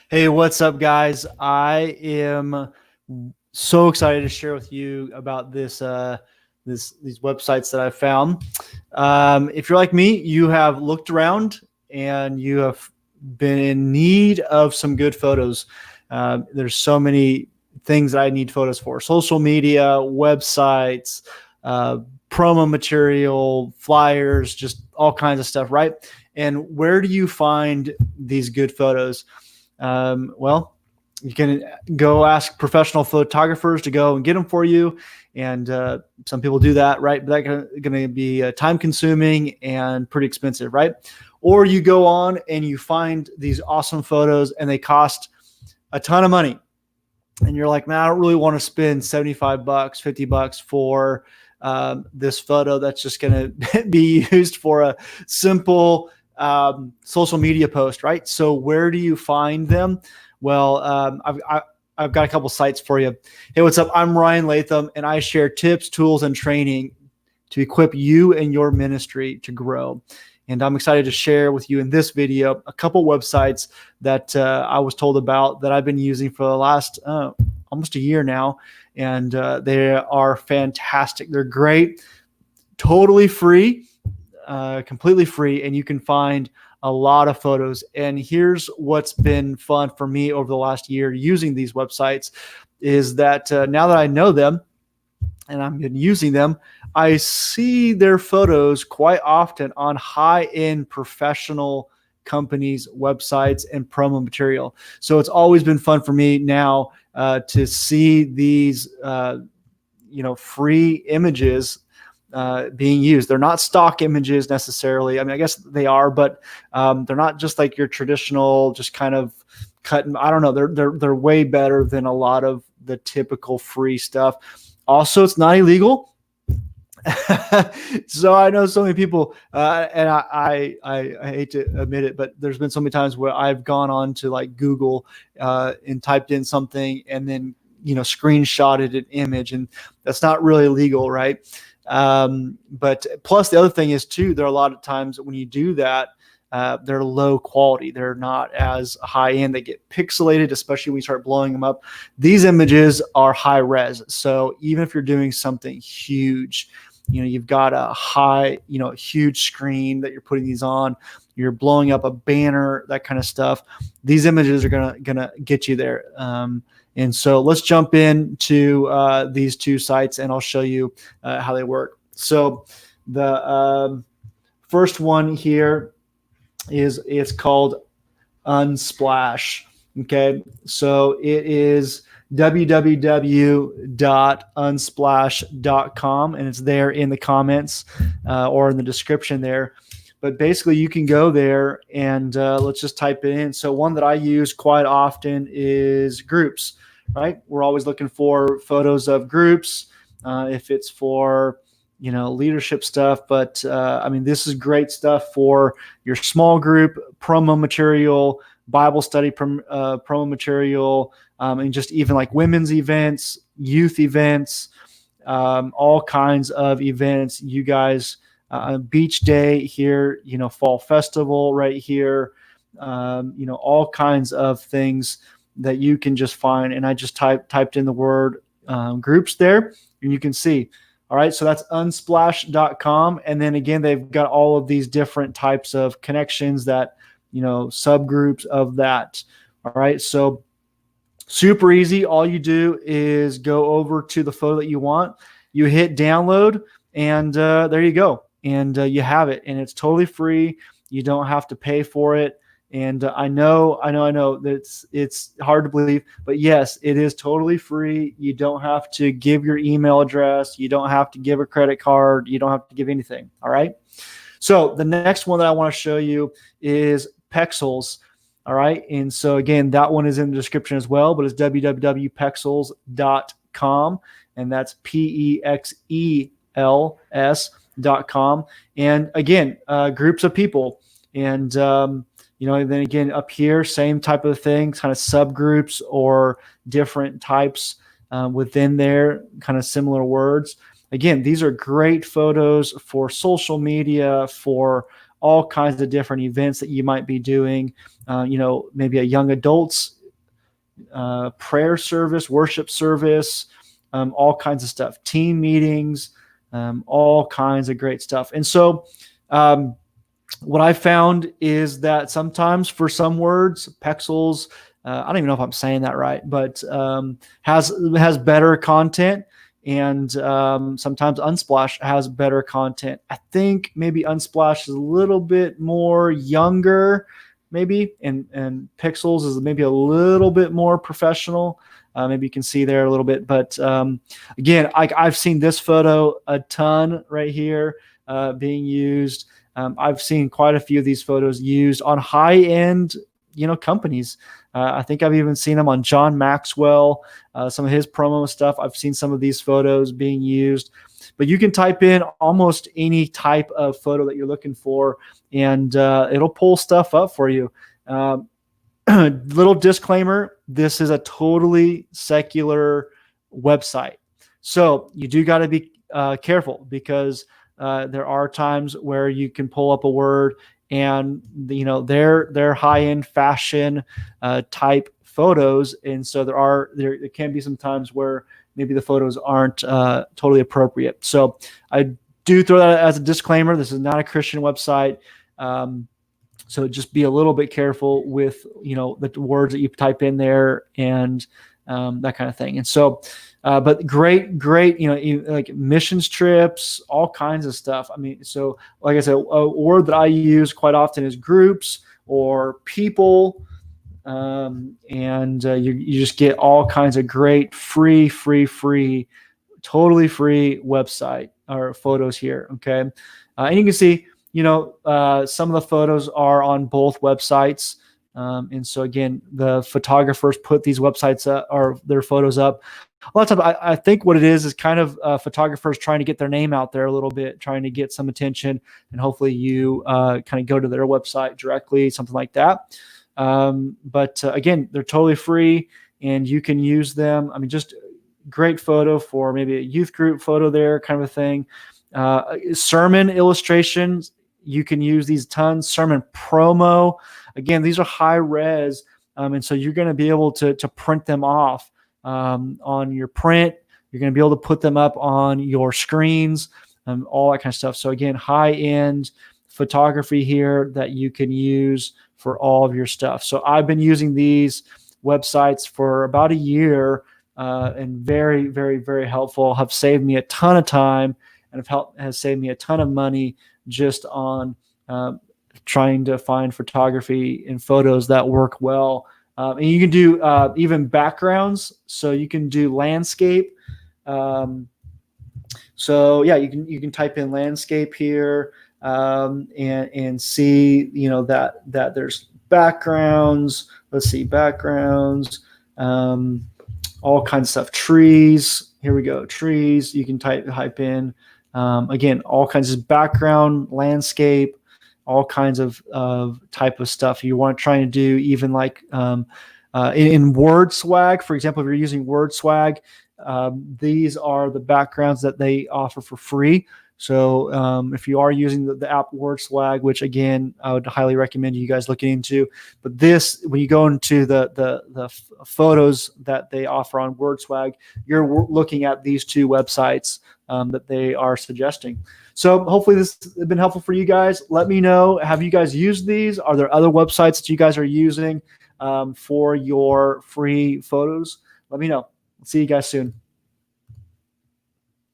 Hey, what's up, guys? I am so excited to share with you about these websites that I found. If you're like me, you have looked around and you have been in need of some good photos. There's so many things that I need photos for: social media, websites, uh, promo material, flyers, just all kinds of stuff, right? And where do you find these good photos? Well, you can go ask professional photographers to go and get them for you. And some people do that, right? But that's going to be time consuming and pretty expensive, right? Or you go on and you find these awesome photos and they cost a ton of money. And you're like, man, I don't really want to spend 75 bucks, 50 bucks for this photo that's just going to be used for a simple social media post, right? So where do you find them? Well, I've got a couple sites for you. Hey, what's up? I'm Ryan Latham, and I share tips, tools, and training to equip you and your ministry to grow. And I'm excited to share with you in this video a couple websites that I was told about that I've been using for the last almost a year now. And they are fantastic. They're great, totally free, completely free, and you can find a lot of photos. And here's what's been fun for me over the last year using these websites is that now that I know them and I've been using them, I see their photos quite often on high-end professional companies' websites and promo material. So it's always been fun for me now to see these free images being used. They're not stock images necessarily. I mean, I guess they are, but they're not just like your traditional, just kind of cut. I don't know. They're way better than a lot of the typical free stuff. Also, it's not illegal. So I know so many people, and I hate to admit it, but there's been so many times where I've gone on to like Google and typed in something and then screenshotted an image, and that's not really legal, right? But plus the other thing is too, there are a lot of times when you do that, they're low quality. They're not as high end. They get pixelated, especially when you start blowing them up. These images are high res. So even if you're doing something huge, you've got a high, huge screen that you're putting these on, you're blowing up a banner, that kind of stuff. These images are gonna get you there. And so let's jump into these two sites and I'll show you how they work. So the first one here it's called Unsplash. Okay, so it is www.unsplash.com, and it's there in the comments or in the description there. But basically, you can go there and let's just type it in. So one that I use quite often is groups, right? We're always looking for photos of groups if it's for leadership stuff. But I mean, this is great stuff for your small group, promo material, Bible study promo material, and just even like women's events, youth events, all kinds of events. You guys, beach day here, fall festival right here, all kinds of things that you can just find. And I just typed in the word groups there, and you can see. All right, so that's unsplash.com. And then again, they've got all of these different types of connections that, subgroups of that. All right, so super easy. All you do is go over to the photo that you want. You hit download, and there you go. And you have it. And it's totally free. You don't have to pay for it. And I know that it's hard to believe, but yes, it is totally free. You don't have to give your email address. You don't have to give a credit card. You don't have to give anything. All right. So the next one that I want to show you is Pexels. All right. And so again, that one is in the description as well, but it's www.pexels.com, and that's PEXELS.com. And again, groups of people. And, and then again, up here, same type of thing, kind of subgroups or different types within there, kind of similar words. Again, these are great photos for social media, for all kinds of different events that you might be doing. Maybe a young adults prayer service, worship service, all kinds of stuff, team meetings, all kinds of great stuff. And so what I found is that sometimes for some words, Pexels, I don't even know if I'm saying that right, but has better content. And sometimes Unsplash has better content. I think maybe Unsplash is a little bit more younger, maybe, and Pixels is maybe a little bit more professional. Maybe you can see there a little bit. But again, I've seen this photo a ton right here being used. I've seen quite a few of these photos used on high-end, companies. I think I've even seen them on John Maxwell, some of his promo stuff. I've seen some of these photos being used. But you can type in almost any type of photo that you're looking for, and it'll pull stuff up for you. Little disclaimer, this is a totally secular website. So you do got to be careful, because there are times where you can pull up a word and they're high-end fashion type photos, and so there can be some times where maybe the photos aren't totally appropriate. So I do throw that as a disclaimer. This is not a Christian website. So just be a little bit careful with the words that you type in there and that kind of thing. And so but great, like missions trips, all kinds of stuff. I mean, so like I said, a word that I use quite often is groups or people. And you just get all kinds of great free, totally free website or photos here. Okay. And you can see, some of the photos are on both websites. And so again, the photographers put these websites or their photos up. A lot of times, I think what it is kind of photographers trying to get their name out there a little bit, trying to get some attention, and hopefully you kind of go to their website directly, something like that. But again, they're totally free, and you can use them. I mean, just great photo for maybe a youth group photo there, kind of a thing. Sermon illustrations, you can use these tons. Sermon promo, again, these are high res, and so you're going to be able to print them off on your print. You're going to be able to put them up on your screens, all that kind of stuff. So again, high-end photography here that you can use for all of your stuff. So I've been using these websites for about a year, and very, very, very helpful. Have saved me a ton of time, and has saved me a ton of money just on trying to find photography and photos that work well. And you can do even backgrounds. So you can do landscape. So yeah, you can type in landscape here, and see that there's backgrounds. Let's see, backgrounds, all kinds of stuff. Trees. Here we go. Trees. You can type in again, all kinds of background, landscape, all kinds of type of stuff you want to try and do, even like in Word Swag, for example. If you're using Word Swag, these are the backgrounds that they offer for free. So if you are using the app Word Swag, which again, I would highly recommend you guys looking into, but this, when you go into the photos that they offer on Word Swag, you're looking at these two websites that they are suggesting. So hopefully this has been helpful for you guys. Let me know, have you guys used these? Are there other websites that you guys are using for your free photos? Let me know. See you guys soon.